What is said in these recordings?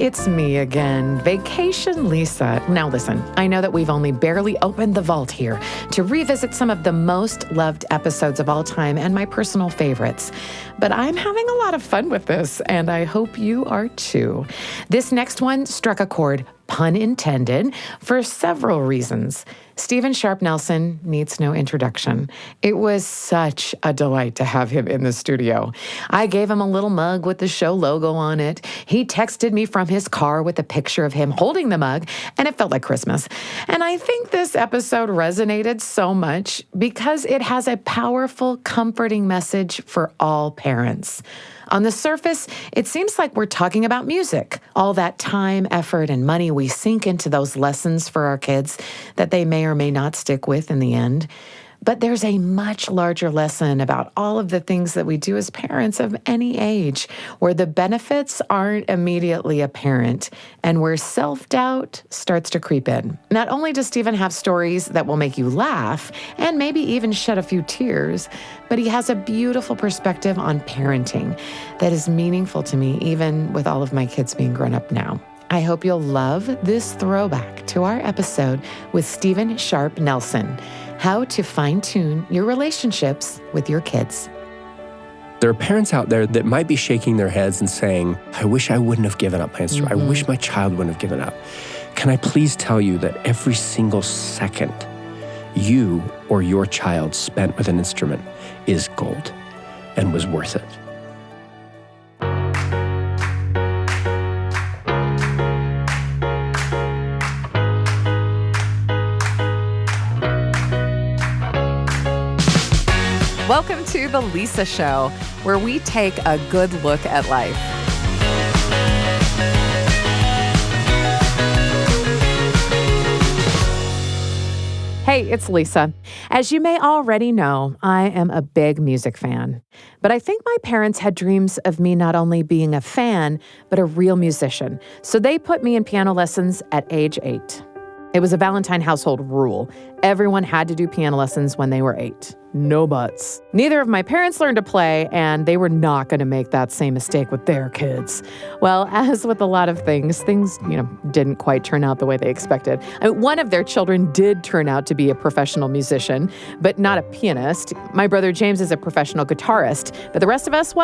it's me again, Vacation Lisa. Now listen, I know that we've only barely opened the vault here to revisit some of the most loved episodes of all time and my personal favorites. But I'm having a lot of fun with this, and I hope you are too. This next one struck a chord, pun intended, for several reasons. Stephen Sharp Nelson needs no introduction. It was such a delight to have him in the studio. I gave him a little mug with the show logo on it. He texted me from his car with a picture of him holding the mug, and it felt like Christmas. And I think this episode resonated so much because it has a powerful, comforting message for all parents. On the surface, it seems like we're talking about music, all that time, effort, and money we sink into those lessons for our kids that they may or may not stick with in the end. But there's a much larger lesson about all of the things that we do as parents of any age, where the benefits aren't immediately apparent and where self-doubt starts to creep in. Not only does Stephen have stories that will make you laugh and maybe even shed a few tears, but he has a beautiful perspective on parenting that is meaningful to me, even with all of my kids being grown up now. I hope you'll love this throwback to our episode with Stephen Sharp Nelson, How to Fine-Tune Your Relationships with Your Kids. There are parents out there that might be shaking their heads and saying, I wish I wouldn't have given up my instrument. I wish my child wouldn't have given up. Can I please tell you that every single second you or your child spent with an instrument is gold and was worth it. Welcome to The Lisa Show, where we take a good look at life. Hey, it's Lisa. As you may already know, I am a big music fan. But I think my parents had dreams of me not only being a fan, but a real musician. So they put me in piano lessons at age 8. It was a Valentine household rule. Everyone had to do piano lessons when they were 8. No buts. Neither of my parents learned to play, and they were not going to make that same mistake with their kids. Well, as with a lot of things, didn't quite turn out the way they expected. One of their children did turn out to be a professional musician, but not a pianist. My brother James is a professional guitarist, but the rest of us,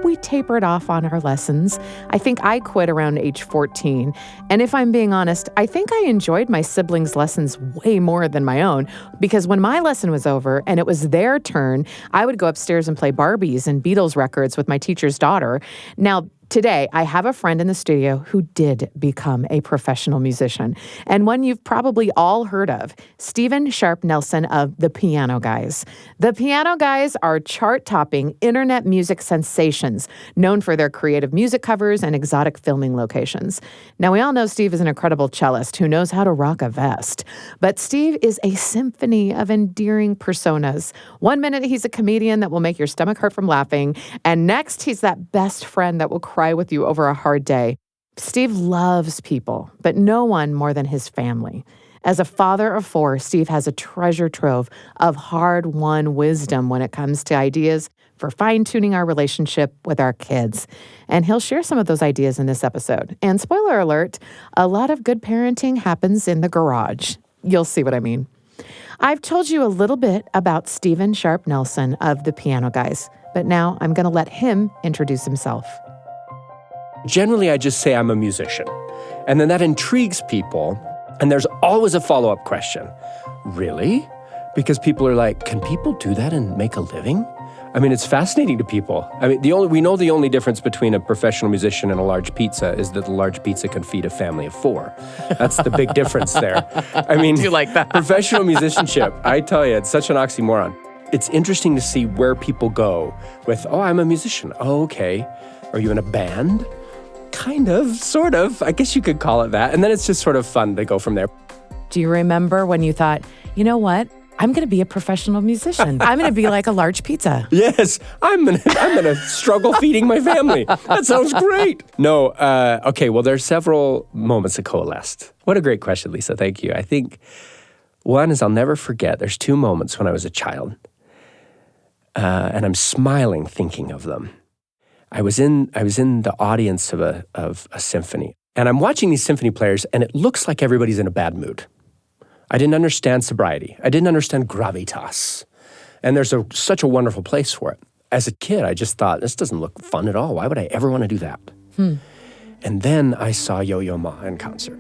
we tapered off on our lessons. I think I quit around age 14. And if I'm being honest, I think I enjoyed my siblings' lessons way more than my own, because when my lesson was over and it was their turn, I would go upstairs and play Barbies and Beatles records with my teacher's daughter. Now, today, I have a friend in the studio who did become a professional musician, and one you've probably all heard of, Stephen Sharp Nelson of The Piano Guys. The Piano Guys are chart-topping internet music sensations, known for their creative music covers and exotic filming locations. Now, we all know Steve is an incredible cellist who knows how to rock a vest, but Steve is a symphony of endearing personas. One minute, he's a comedian that will make your stomach hurt from laughing, and next, he's that best friend that will cry with you over a hard day. Steve loves people, but no one more than his family. As a father of 4, Steve has a treasure trove of hard-won wisdom when it comes to ideas for fine-tuning our relationship with our kids. And he'll share some of those ideas in this episode. And spoiler alert, a lot of good parenting happens in the garage. You'll see what I mean. I've told you a little bit about Stephen Sharp Nelson of The Piano Guys, but now I'm going to let him introduce himself. Generally, I just say I'm a musician. And then that intrigues people. And there's always a follow-up question. Really? Because people are like, can people do that and make a living? I mean, it's fascinating to people. I mean, we know the only difference between a professional musician and a large pizza is that the large pizza can feed a family of 4. That's the big difference there. I mean, do you like that? Professional musicianship, I tell you, it's such an oxymoron. It's interesting to see where people go with, I'm a musician. Oh, okay. Are you in a band? Kind of, sort of. I guess you could call it that. And then it's just sort of fun to go from there. Do you remember when you thought, you know what? I'm going to be a professional musician. I'm going to be like a large pizza. Yes, I'm gonna struggle feeding my family. That sounds great. No, okay, well, there's several moments that coalesced. What a great question, Lisa. Thank you. I think one is I'll never forget. There's 2 moments when I was a child, and I'm smiling thinking of them. I was in the audience of a symphony. And I'm watching these symphony players, and it looks like everybody's in a bad mood. I didn't understand sobriety. I didn't understand gravitas. And there's such a wonderful place for it. As a kid, I just thought, this doesn't look fun at all. Why would I ever want to do that? And then I saw Yo-Yo Ma in concert.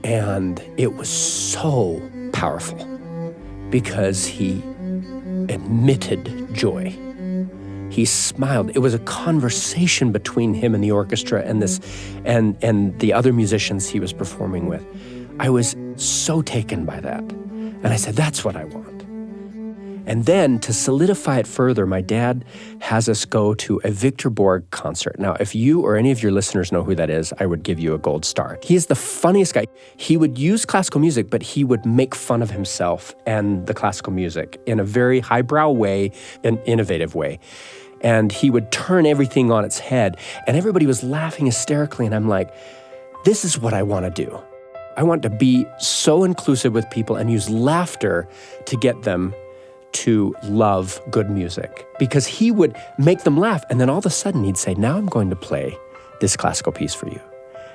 And it was so powerful because he emitted joy. He smiled. It was a conversation between him and the orchestra and the other musicians he was performing with. I was so taken by that. And I said, that's what I want. And then to solidify it further, my dad has us go to a Victor Borg concert. Now, if you or any of your listeners know who that is, I would give you a gold star. He is the funniest guy. He would use classical music, but he would make fun of himself and the classical music in a very highbrow way, an innovative way. And he would turn everything on its head. And everybody was laughing hysterically. And I'm like, this is what I want to do. I want to be so inclusive with people and use laughter to get them to love good music, because he would make them laugh. And then all of a sudden he'd say, now I'm going to play this classical piece for you.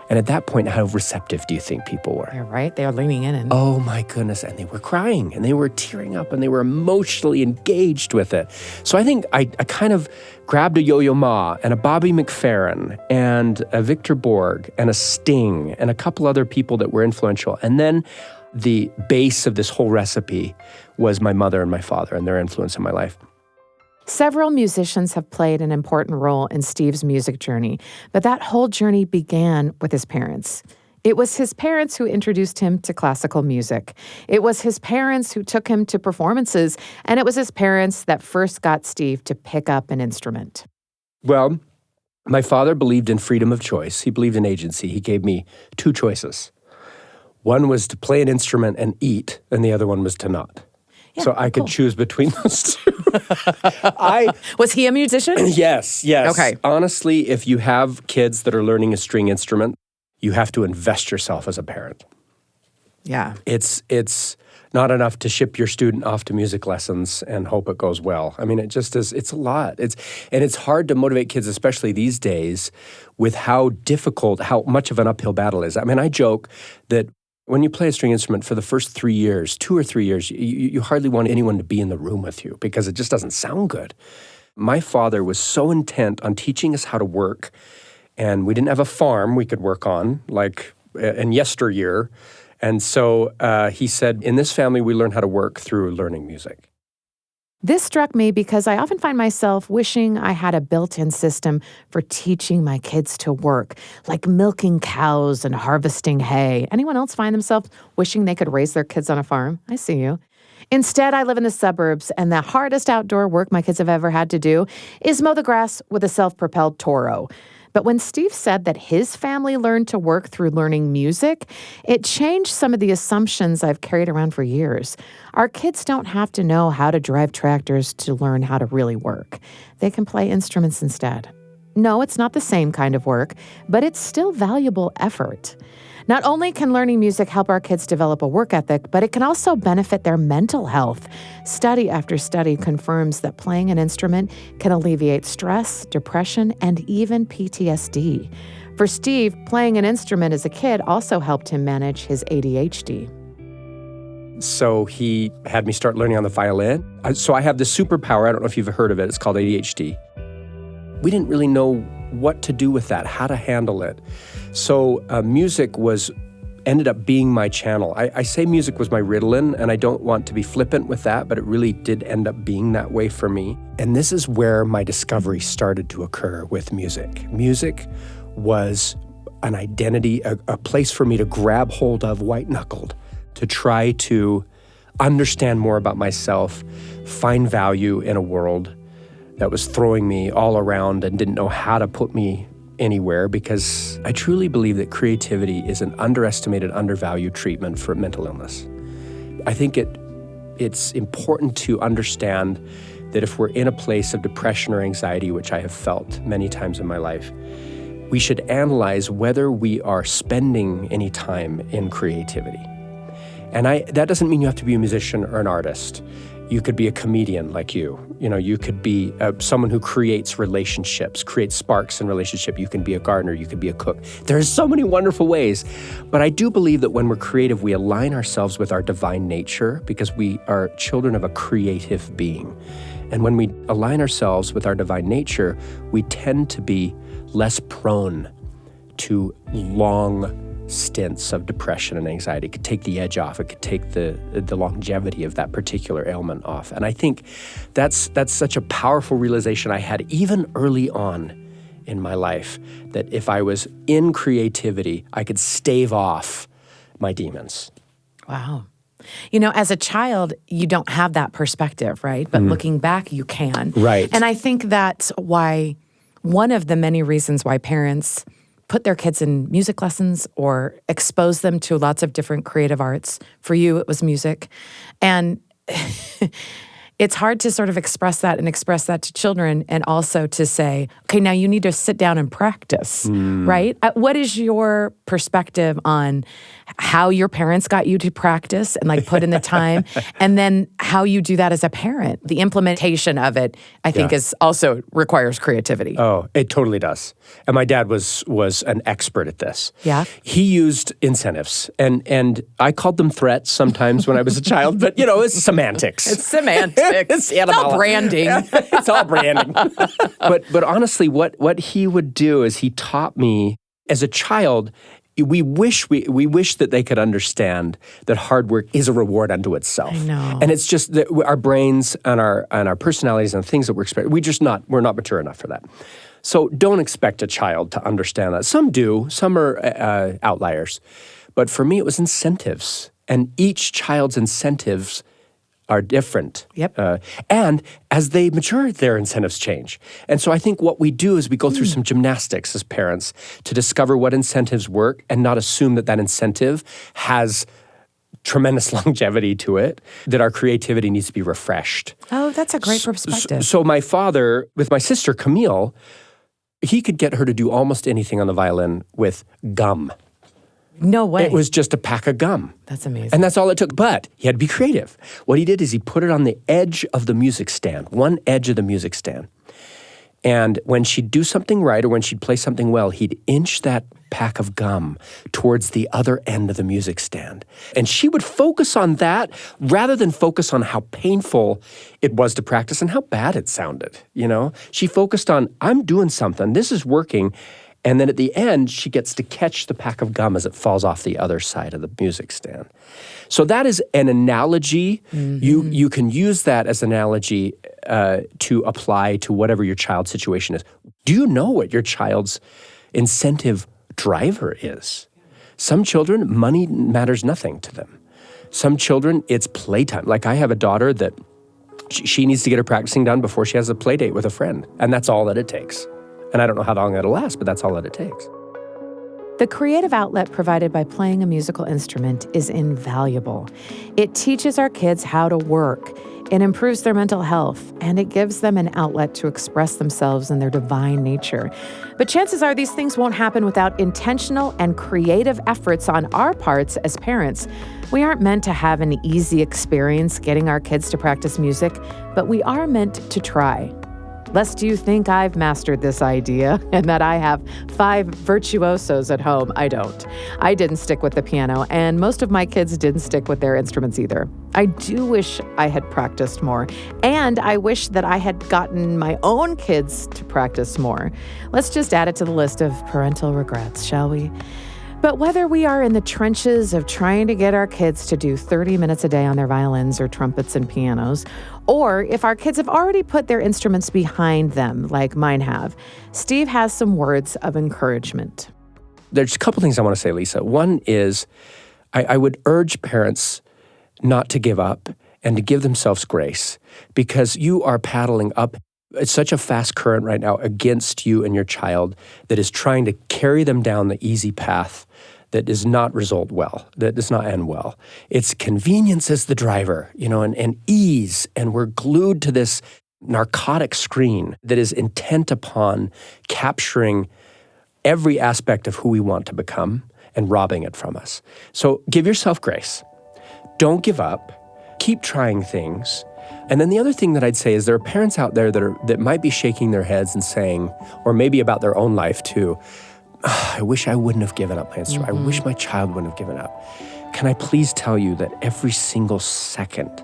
And at that point, how receptive do you think people were? You're right. They were leaning in. And oh my goodness. And they were crying and they were tearing up and they were emotionally engaged with it. So I think I kind of grabbed a Yo-Yo Ma and a Bobby McFerrin and a Victor Borg and a Sting and a couple other people that were influential. And then the base of this whole recipe was my mother and my father and their influence in my life. Several musicians have played an important role in Steve's music journey, but that whole journey began with his parents. It was his parents who introduced him to classical music. It was his parents who took him to performances, and it was his parents that first got Steve to pick up an instrument. Well, my father believed in freedom of choice. He believed in agency. He gave me two choices. One was to play an instrument and eat, and the other one was to not. Yeah, so I could choose between those two. Was he a musician? Yes. Okay. Honestly, if you have kids that are learning a string instrument, you have to invest yourself as a parent. Yeah. It's not enough to ship your student off to music lessons and hope it goes well. I mean, it just is, it's a lot. It's hard to motivate kids, especially these days, with how much of an uphill battle is. I mean, I joke that when you play a string instrument for the first 3 years, 2 or 3 years, you hardly want anyone to be in the room with you because it just doesn't sound good. My father was so intent on teaching us how to work, and we didn't have a farm we could work on, like in yesteryear. And so he said, in this family, we learn how to work through learning music. This struck me because I often find myself wishing I had a built-in system for teaching my kids to work, like milking cows and harvesting hay. Anyone else find themselves wishing they could raise their kids on a farm? I see you. Instead, I live in the suburbs, and the hardest outdoor work my kids have ever had to do is mow the grass with a self-propelled Toro. But when Steve said that his family learned to work through learning music, it changed some of the assumptions I've carried around for years. Our kids don't have to know how to drive tractors to learn how to really work. They can play instruments instead. No, it's not the same kind of work, but it's still valuable effort. Not only can learning music help our kids develop a work ethic, but it can also benefit their mental health. Study after study confirms that playing an instrument can alleviate stress, depression, and even PTSD. For Steve, playing an instrument as a kid also helped him manage his ADHD. So he had me start learning on the violin. So I have this superpower. I don't know if you've heard of it. It's called ADHD. We didn't really know what to do with that, how to handle it. So music ended up being my channel. I say music was my Ritalin, and I don't want to be flippant with that, but it really did end up being that way for me. And this is where my discovery started to occur with music. Music was an identity, a place for me to grab hold of white-knuckled, to try to understand more about myself, find value in a world that was throwing me all around and didn't know how to put me anywhere, because I truly believe that creativity is an underestimated, undervalued treatment for mental illness. I think it's important to understand that if we're in a place of depression or anxiety, which I have felt many times in my life, we should analyze whether we are spending any time in creativity. And that doesn't mean you have to be a musician or an artist. You could be a comedian like you. You could be someone who creates relationships, creates sparks in relationship. You can be a gardener. You could be a cook. There's so many wonderful ways. But I do believe that when we're creative, we align ourselves with our divine nature because we are children of a creative being. And when we align ourselves with our divine nature, we tend to be less prone to long stints of depression and anxiety. It could take the edge off. It could take the longevity of that particular ailment off. And I think that's such a powerful realization I had even early on in my life, that if I was in creativity, I could stave off my demons. Wow. As a child, you don't have that perspective, right? But looking back, you can. Right. And I think that's why one of the many reasons why parents put their kids in music lessons or expose them to lots of different creative arts. For you, it was music. And it's hard to sort of express that to children and also to say, okay, now you need to sit down and practice, right? What is your perspective on how your parents got you to practice and put in the time, and then how you do that as a parent? The implementation of it, I think, is also requires creativity. Oh, it totally does. And my dad was an expert at this. Yeah. He used incentives, and I called them threats sometimes when I was a child, but it's semantics. It's semantics. It's all branding. It's all branding. But honestly, what he would do is he taught me as a child. We wish that they could understand that hard work is a reward unto itself. I know. And it's just that our brains and our personalities and things that we're expecting, we're not mature enough for that. So don't expect a child to understand that. Some do. Some are outliers. But for me, it was incentives. And each child's incentives are different. Yep. And as they mature, their incentives change. And so I think what we do is we go through some gymnastics as parents to discover what incentives work and not assume that incentive has tremendous longevity to it, that our creativity needs to be refreshed. Oh, that's a great perspective. So my father, with my sister Camille, he could get her to do almost anything on the violin with gum. No way. It was just a pack of gum. That's amazing. And that's all it took. But he had to be creative. What he did is he put it on the edge of the music stand, one edge of the music stand. And when she'd do something right or when she'd play something well, he'd inch that pack of gum towards the other end of the music stand. And she would focus on that rather than focus on how painful it was to practice and how bad it sounded, She focused on, I'm doing something, this is working. And then at the end, she gets to catch the pack of gum as it falls off the other side of the music stand. So that is an analogy. Mm-hmm. You can use that as an analogy to apply to whatever your child's situation is. Do you know what your child's incentive driver is? Some children, money matters nothing to them. Some children, it's playtime. Like I have a daughter that she needs to get her practicing done before she has a play date with a friend. And that's all that it takes. And I don't know how long it'll last, but that's all that it takes. The creative outlet provided by playing a musical instrument is invaluable. It teaches our kids how to work, it improves their mental health, and it gives them an outlet to express themselves in their divine nature. But chances are these things won't happen without intentional and creative efforts on our parts as parents. We aren't meant to have an easy experience getting our kids to practice music, but we are meant to try. Lest you think I've mastered this idea and that I have 5 virtuosos at home, I don't. I didn't stick with the piano, and most of my kids didn't stick with their instruments either. I do wish I had practiced more, and I wish that I had gotten my own kids to practice more. Let's just add it to the list of parental regrets, shall we? But whether we are in the trenches of trying to get our kids to do 30 minutes a day on their violins or trumpets and pianos, or if our kids have already put their instruments behind them, like mine have, Steve has some words of encouragement. There's a couple things I want to say, Lisa. One is I would urge parents not to give up and to give themselves grace, because you are paddling up. It's such a fast current right now against you and your child that is trying to carry them down the easy path that does not result well, that does not end well. It's convenience as the driver, and ease, and we're glued to this narcotic screen that is intent upon capturing every aspect of who we want to become and robbing it from us. So give yourself grace. Don't give up. Keep trying things. And then the other thing that I'd say is there are parents out there that might be shaking their heads and saying, or maybe about their own life too, I wish I wouldn't have given up my instrument. I wish my child wouldn't have given up. Can I please tell you that every single second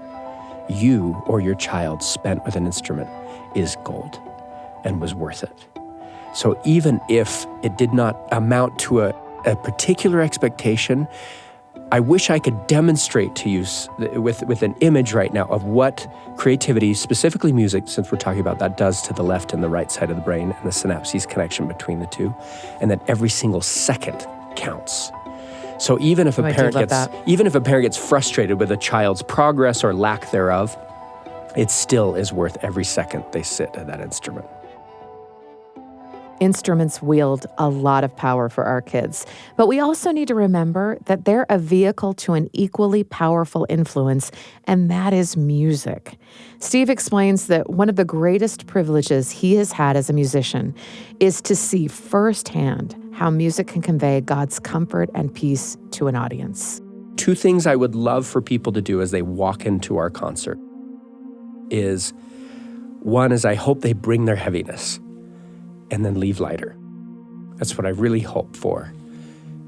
you or your child spent with an instrument is gold and was worth it. So even if it did not amount to a particular expectation, I wish I could demonstrate to you with an image right now of what creativity, specifically music, since we're talking about that, does to the left and the right side of the brain and the synapses connection between the two, and that every single second counts. So even if a parent gets frustrated with a child's progress or lack thereof, it still is worth every second they sit at that instrument. Instruments wield a lot of power for our kids, but we also need to remember that they're a vehicle to an equally powerful influence, and that is music. Steve explains that one of the greatest privileges he has had as a musician is to see firsthand how music can convey God's comfort and peace to an audience. Two things I would love for people to do as they walk into our concert is, one is I hope they bring their heaviness and then leave lighter. That's what I really hope for.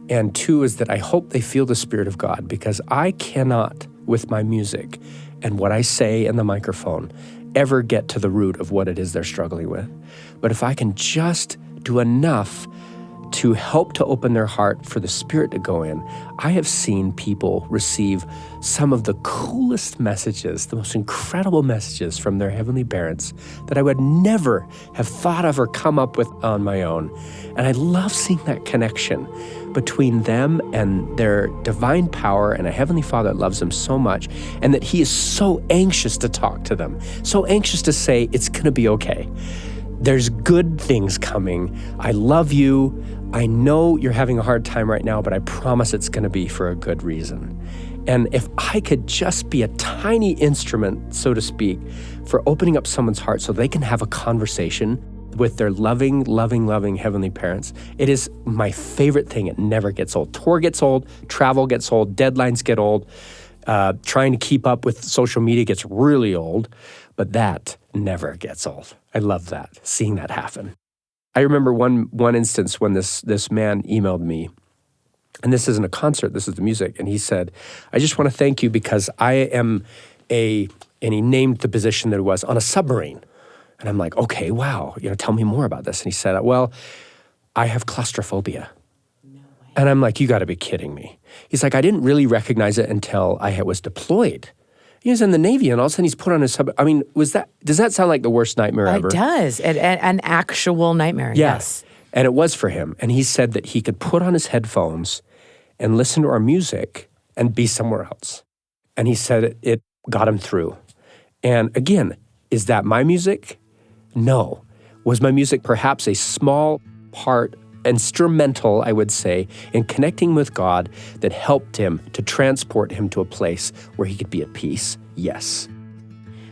And two is that I hope they feel the Spirit of God, because I cannot, with my music and what I say in the microphone, ever get to the root of what it is they're struggling with. But if I can just do enough to help to open their heart for the Spirit to go in, I have seen people receive some of the coolest messages, the most incredible messages from their heavenly parents that I would never have thought of or come up with on my own. And I love seeing that connection between them and their divine power and a heavenly Father that loves them so much, and that He is so anxious to talk to them, so anxious to say, it's gonna be okay. There's good things coming. I love you. I know you're having a hard time right now, but I promise it's going to be for a good reason. And if I could just be a tiny instrument, so to speak, for opening up someone's heart so they can have a conversation with their loving, loving, loving heavenly parents, it is my favorite thing. It never gets old. Tour gets old, travel gets old, deadlines get old, trying to keep up with social media gets really old, but that never gets old. I love that, seeing that happen. I remember one instance when this man emailed me, and this isn't a concert, this is the music, and he said, I just want to thank you because I am and he named the position that it was, on a submarine. And I'm like, okay, wow, tell me more about this. And he said, well, I have claustrophobia. No way. And I'm like, you got to be kidding me. He's like, I didn't really recognize it until I was deployed. He was in the Navy, and all of a sudden he's put on his I mean, does that sound like the worst nightmare ever? It does. An actual nightmare, yes. And it was for him. And he said that he could put on his headphones and listen to our music and be somewhere else. And he said it got him through. And again, is that my music? No. Was my music perhaps a small part, instrumental, I would say, in connecting with God that helped him to transport him to a place where he could be at peace? Yes.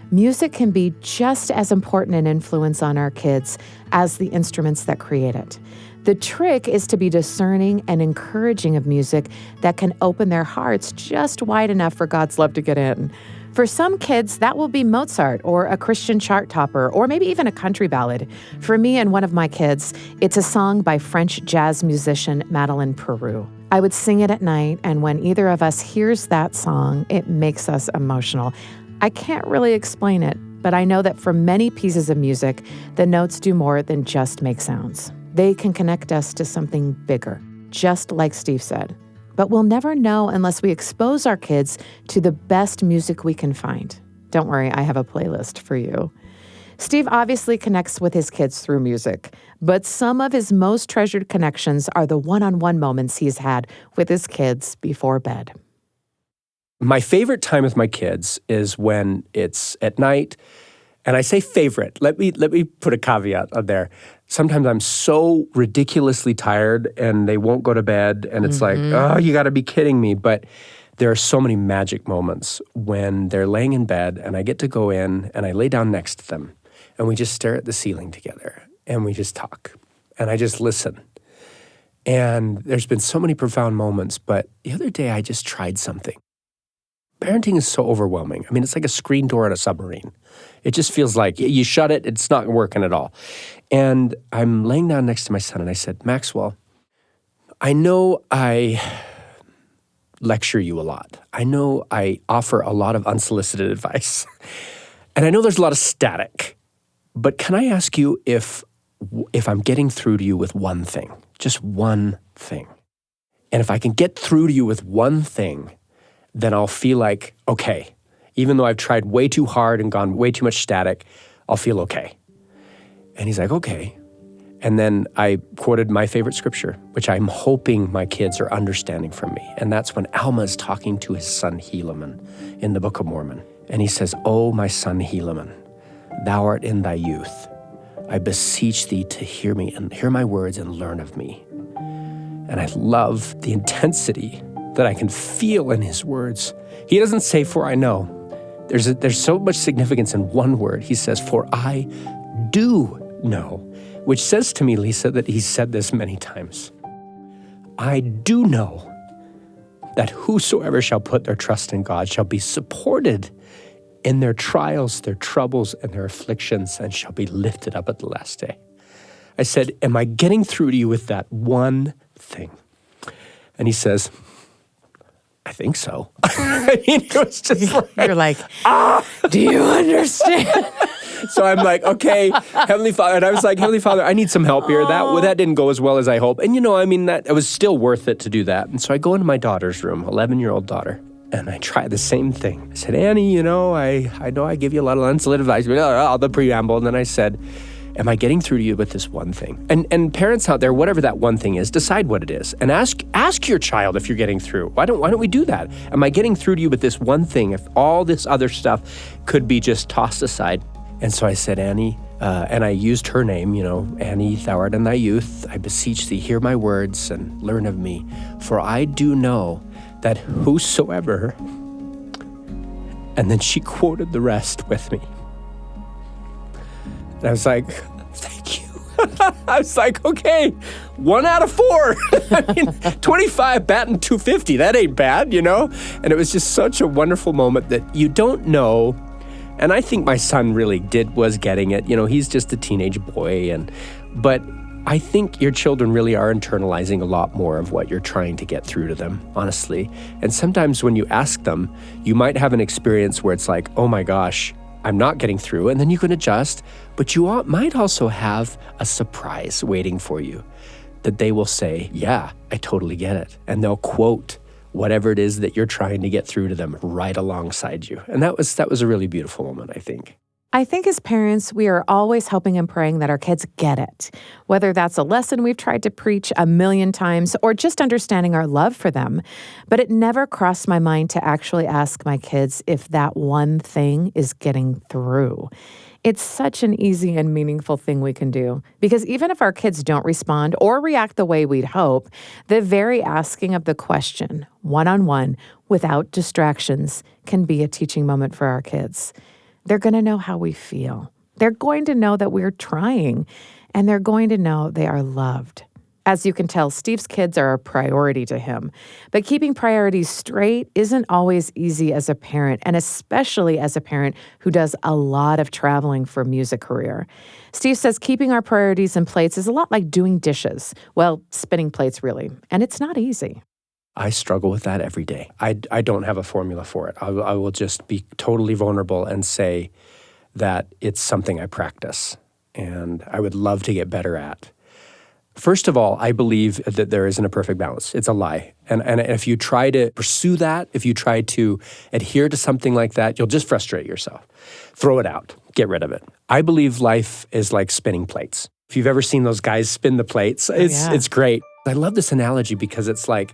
Music can be just as important an influence on our kids as the instruments that create it. The trick is to be discerning and encouraging of music that can open their hearts just wide enough for God's love to get in. For some kids, that will be Mozart or a Christian chart topper, or maybe even a country ballad. For me and one of my kids, it's a song by French jazz musician Madeleine Peru. I would sing it at night, and when either of us hears that song, it makes us emotional. I can't really explain it, but I know that for many pieces of music, the notes do more than just make sounds. They can connect us to something bigger, just like Steve said. But we'll never know unless we expose our kids to the best music we can find. Don't worry, I have a playlist for you. Steve obviously connects with his kids through music, but some of his most treasured connections are the one-on-one moments he's had with his kids before bed. My favorite time with my kids is when it's at night, and I say favorite. Let me put a caveat on there. Sometimes I'm so ridiculously tired and they won't go to bed, and it's like, oh, you got to be kidding me. But there are so many magic moments when they're laying in bed and I get to go in and I lay down next to them and we just stare at the ceiling together and we just talk and I just listen. And there's been so many profound moments, but the other day I just tried something. parenting is so overwhelming. I mean, it's like a screen door on a submarine. It just feels like you shut it, it's not working at all. And I'm laying down next to my son and I said, Maxwell, I know I lecture you a lot. I know I offer a lot of unsolicited advice. And I know there's a lot of static. But can I ask you if I'm getting through to you with one thing, just one thing? And if I can get through to you with one thing, then I'll feel like, okay, even though I've tried way too hard and gone way too much static, I'll feel okay. And he's like, okay. And then I quoted my favorite scripture, which I'm hoping my kids are understanding from me. And that's when Alma is talking to his son Helaman in the Book of Mormon. And he says, "Oh, my son Helaman, thou art in thy youth. I beseech thee to hear me and hear my words and learn of me." And I love the intensity that I can feel in his words. He doesn't say, "For I know." There's so much significance in one word. He says, "For I do know," which says to me, Lisa, that he's said this many times. I do know that whosoever shall put their trust in God shall be supported in their trials, their troubles, and their afflictions, and shall be lifted up at the last day. I said, am I getting through to you with that one thing? And he says, I think so. I mean, it was just like, you're like, do you understand? So I'm like, okay, Heavenly Father. And I was like, Heavenly Father, I need some help here. That didn't go as well as I hoped. And it was still worth it to do that. And so I go into my daughter's room, 11-year-old daughter, and I try the same thing. I said, Annie, I know I give you a lot of unsolicited advice, but all the preamble. And then I said, am I getting through to you with this one thing? And parents out there, whatever that one thing is, decide what it is. And ask your child if you're getting through. Why don't we do that? Am I getting through to you with this one thing if all this other stuff could be just tossed aside? And so I said, Annie, and I used her name, Annie, thou art in thy youth. I beseech thee, hear my words and learn of me. For I do know that whosoever, and then she quoted the rest with me. And I was like, thank you. I was like, okay, 1 out of 4. I mean, 25 batting 250, that ain't bad, And it was just such a wonderful moment that you don't know. And I think my son really was getting it. He's just a teenage boy. But I think your children really are internalizing a lot more of what you're trying to get through to them, honestly. And sometimes when you ask them, you might have an experience where it's like, oh my gosh, I'm not getting through. And then you can adjust. But you might also have a surprise waiting for you that they will say, yeah, I totally get it. And they'll quote whatever it is that you're trying to get through to them right alongside you. And that was a really beautiful moment, I think. I think as parents, we are always hoping and praying that our kids get it, whether that's a lesson we've tried to preach a million times or just understanding our love for them. But it never crossed my mind to actually ask my kids if that one thing is getting through. It's such an easy and meaningful thing we can do, because even if our kids don't respond or react the way we'd hope, the very asking of the question, one-on-one, without distractions, can be a teaching moment for our kids. They're going to know how we feel. They're going to know that we're trying, and they're going to know they are loved. As you can tell, Steve's kids are a priority to him. But keeping priorities straight isn't always easy as a parent, and especially as a parent who does a lot of traveling for a music career. Steve says keeping our priorities in place is a lot like doing dishes. Well, spinning plates, really. And it's not easy. I struggle with that every day. I don't have a formula for it. I will just be totally vulnerable and say that it's something I practice and I would love to get better at. First of all, I believe that there isn't a perfect balance. It's a lie. And if you try to pursue that, if you try to adhere to something like that, you'll just frustrate yourself. Throw it out. Get rid of it. I believe life is like spinning plates. If you've ever seen those guys spin the plates, it's great. I love this analogy because it's like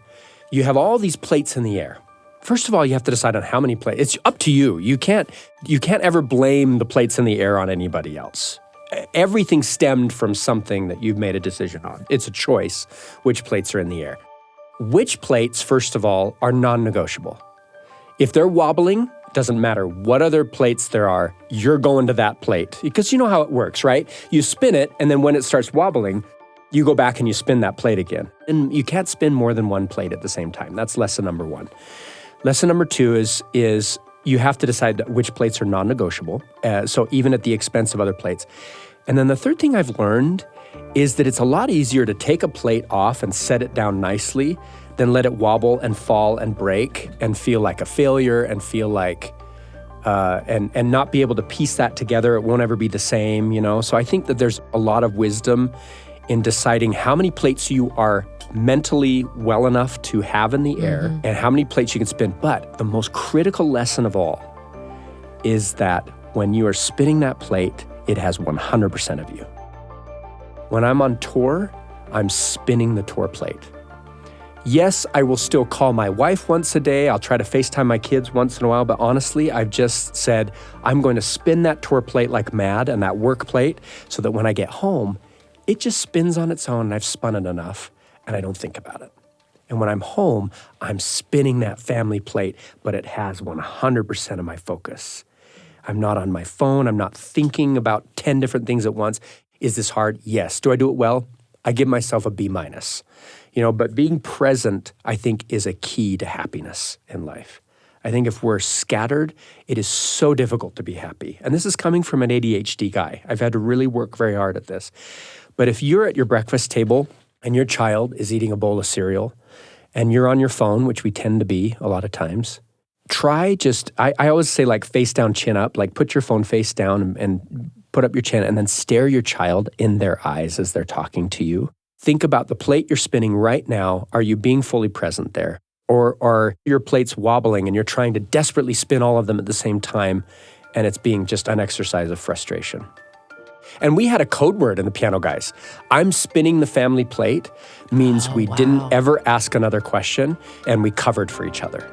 you have all these plates in the air. First of all, you have to decide on how many plates. It's up to you. You can't ever blame the plates in the air on anybody else. Everything stemmed from something that you've made a decision on. It's a choice which plates are in the air. Which plates, first of all, are non-negotiable. If they're wobbling, doesn't matter what other plates there are, you're going to that plate. Because you know how it works, right? You spin it, and then when it starts wobbling, you go back and you spin that plate again. And you can't spin more than one plate at the same time. That's lesson number 1. Lesson number 2 is you have to decide which plates are non-negotiable, so even at the expense of other plates. And then the third thing I've learned is that it's a lot easier to take a plate off and set it down nicely than let it wobble and fall and break and feel like a failure and feel like, and not be able to piece that together. It won't ever be the same, So I think that there's a lot of wisdom in deciding how many plates you are mentally well enough to have in the air and how many plates you can spin. But the most critical lesson of all is that when you are spinning that plate, it has 100% of you. When I'm on tour, I'm spinning the tour plate. Yes, I will still call my wife once a day. I'll try to FaceTime my kids once in a while. But honestly, I've just said, I'm going to spin that tour plate like mad and that work plate so that when I get home, it just spins on its own and I've spun it enough and I don't think about it. And when I'm home, I'm spinning that family plate, but it has 100% of my focus. I'm not on my phone. I'm not thinking about 10 different things at once. Is this hard? Yes. Do I do it well? I give myself a B-. But being present, I think, is a key to happiness in life. I think if we're scattered, it is so difficult to be happy. And this is coming from an ADHD guy. I've had to really work very hard at this. But if you're at your breakfast table and your child is eating a bowl of cereal and you're on your phone, which we tend to be a lot of times, try I always say like face down, chin up, like put your phone face down and put up your chin and then stare your child in their eyes as they're talking to you. Think about the plate you're spinning right now. Are you being fully present there? Or are your plates wobbling and you're trying to desperately spin all of them at the same time and it's being just an exercise of frustration? And we had a code word in the Piano Guys. I'm spinning the family plate means we didn't ever ask another question and we covered for each other.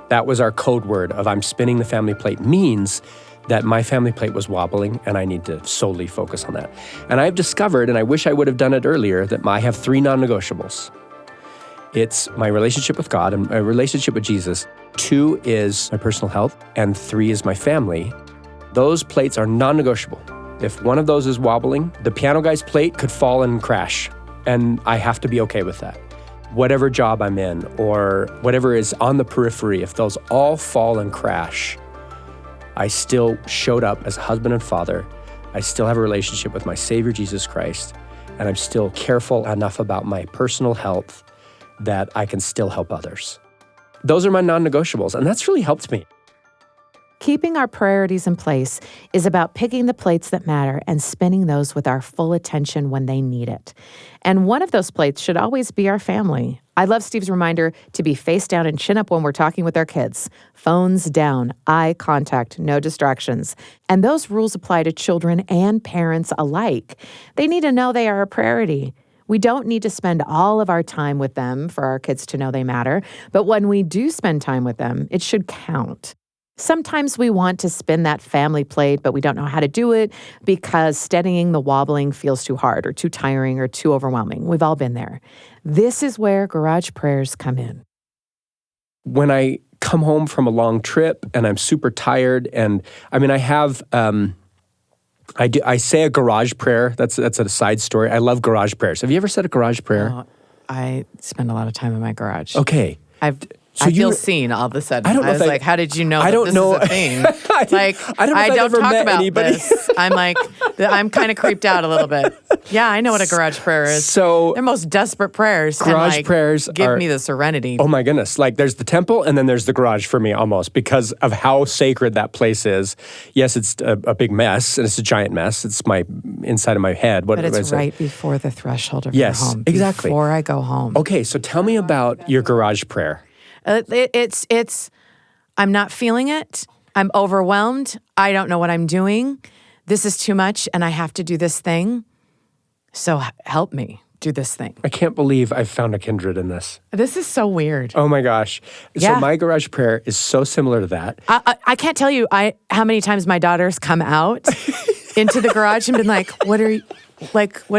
That was our code word of I'm spinning the family plate means that my family plate was wobbling and I need to solely focus on that. And I've discovered, and I wish I would have done it earlier, that I have 3 non-negotiables. It's my relationship with God and my relationship with Jesus. 2 is my personal health, and 3 is my family. Those plates are non-negotiable. If one of those is wobbling, the Piano Guy's plate could fall and crash, and I have to be okay with that. Whatever job I'm in or whatever is on the periphery, if those all fall and crash, I still showed up as a husband and father. I still have a relationship with my Savior, Jesus Christ, and I'm still careful enough about my personal health that I can still help others. Those are my non-negotiables, and that's really helped me. Keeping our priorities in place is about picking the plates that matter and spinning those with our full attention when they need it. And one of those plates should always be our family. I love Steve's reminder to be face down and chin up when we're talking with our kids. Phones down, eye contact, no distractions. And those rules apply to children and parents alike. They need to know they are a priority. We don't need to spend all of our time with them for our kids to know they matter. But when we do spend time with them, it should count. Sometimes we want to spin that family plate, but we don't know how to do it because steadying the wobbling feels too hard or too tiring or too overwhelming. We've all been there. This is where garage prayers come in. When I come home from a long trip and I'm super tired, and I have, I say a garage prayer. That's a side story. I love garage prayers. Have you ever said a garage prayer? Oh, I spend a lot of time in my garage. Okay. I feel seen all of a sudden. I was like, how did you know that this is a thing? I don't talk about anybody. This. I'm like, I'm kind of creeped out a little bit. Yeah, I know what a garage prayer is. So they're most desperate prayers. Garage prayers give me the serenity. Oh my goodness. Like there's the temple and then there's the garage for me almost because of how sacred that place is. Yes, it's a big mess and it's a giant mess. It's my inside of my head. But it's right before the threshold of your home. Exactly. Before I go home. Okay, so tell me about your garage prayer. I'm not feeling it. I'm overwhelmed. I don't know what I'm doing. This is too much and I have to do this thing. So help me do this thing. I can't believe I've found a kindred in this. This is so weird. Oh my gosh. Yeah. So my garage prayer is so similar to that. I can't tell you how many times my daughters come out into the garage and been like, what are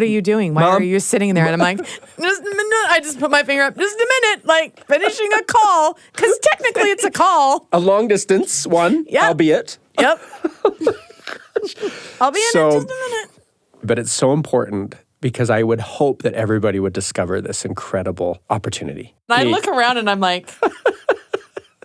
you doing? Why Mom, are you sitting there? And I'm like, just a minute. I just put my finger up, just a minute, like finishing a call. Because technically it's a call. A long distance one, albeit. Yep. I'll be in it just a minute. But it's so important because I would hope that everybody would discover this incredible opportunity. And I look around and I'm like,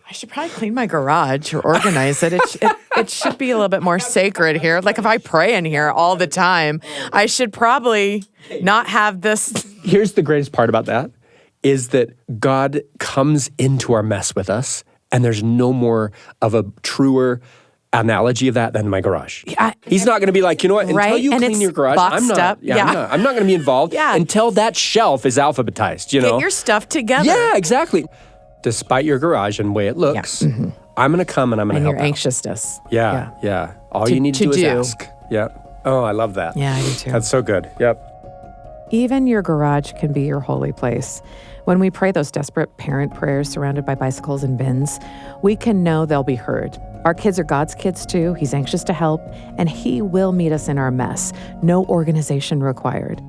I should probably clean my garage or organize it. It should be a little bit more sacred here. Like if I pray in here all the time, I should probably not have this. Here's the greatest part about that is that God comes into our mess with us, and there's no more of a truer analogy of that than my garage. He's not going to be like, you know what, until you clean your garage, I'm not going to be involved until that shelf is alphabetized, you know. Get your stuff together. Yeah, exactly. Despite your garage and the way it looks, I'm going to come and I'm going to help your anxiousness. Yeah. All you need to do is ask. Yeah. Oh, I love that. Yeah, I do too. That's so good. Yep. Even your garage can be your holy place. When we pray those desperate parent prayers surrounded by bicycles and bins, we can know they'll be heard. Our kids are God's kids too. He's anxious to help, and He will meet us in our mess. No organization required.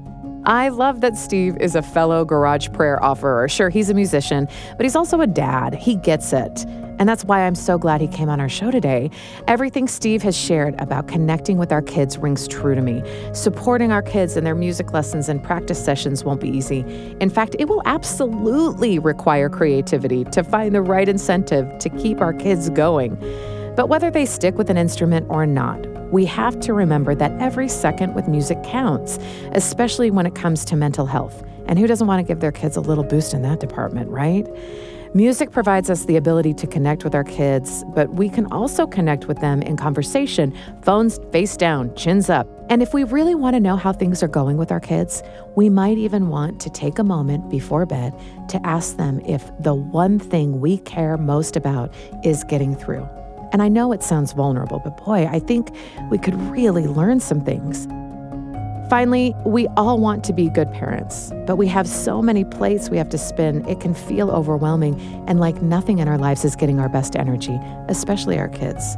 I love that Steve is a fellow garage prayer offerer. Sure, he's a musician, but he's also a dad. He gets it. And that's why I'm so glad he came on our show today. Everything Steve has shared about connecting with our kids rings true to me. Supporting our kids in their music lessons and practice sessions won't be easy. In fact, it will absolutely require creativity to find the right incentive to keep our kids going. But whether they stick with an instrument or not, we have to remember that every second with music counts, especially when it comes to mental health. And who doesn't want to give their kids a little boost in that department, right? Music provides us the ability to connect with our kids, but we can also connect with them in conversation, phones face down, chins up. And if we really want to know how things are going with our kids, we might even want to take a moment before bed to ask them if the one thing we care most about is getting through. And I know it sounds vulnerable, but boy, I think we could really learn some things. Finally, we all want to be good parents, but we have so many plates we have to spin, it can feel overwhelming and like nothing in our lives is getting our best energy, especially our kids.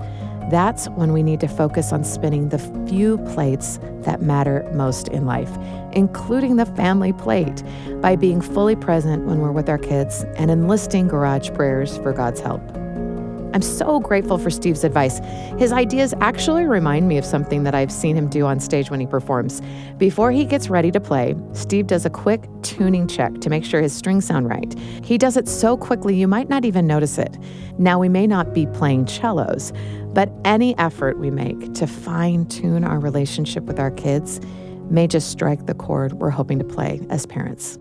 That's when we need to focus on spinning the few plates that matter most in life, including the family plate, by being fully present when we're with our kids and enlisting garage prayers for God's help. I'm so grateful for Steve's advice. His ideas actually remind me of something that I've seen him do on stage when he performs. Before he gets ready to play, Steve does a quick tuning check to make sure his strings sound right. He does it so quickly you might not even notice it. Now, we may not be playing cellos, but any effort we make to fine-tune our relationship with our kids may just strike the chord we're hoping to play as parents.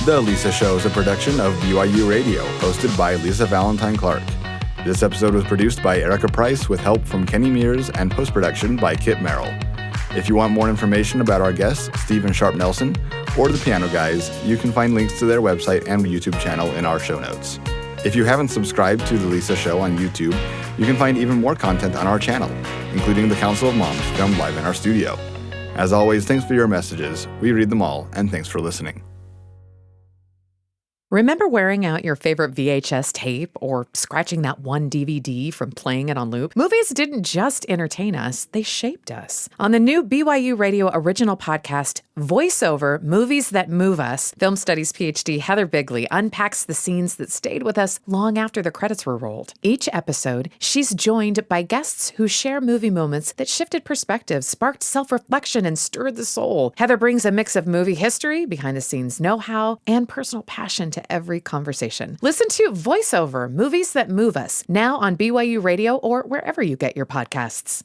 The Lisa Show is a production of BYU Radio, hosted by Lisa Valentine Clark. This episode was produced by Erica Price with help from Kenny Mears and post-production by Kit Merrill. If you want more information about our guests, Stephen Sharp Nelson, or the Piano Guys, you can find links to their website and YouTube channel in our show notes. If you haven't subscribed to The Lisa Show on YouTube, you can find even more content on our channel, including the Council of Moms filmed live in our studio. As always, thanks for your messages. We read them all, and thanks for listening. Remember wearing out your favorite VHS tape or scratching that one DVD from playing it on loop? Movies didn't just entertain us, they shaped us. On the new BYU Radio original podcast, Voiceover, Movies That Move Us, Film Studies PhD Heather Bigley unpacks the scenes that stayed with us long after the credits were rolled. Each episode, she's joined by guests who share movie moments that shifted perspectives, sparked self-reflection, and stirred the soul. Heather brings a mix of movie history, behind-the-scenes know-how, and personal passion to every conversation. Listen to Voiceover, Movies That Move Us, now on BYU Radio or wherever you get your podcasts.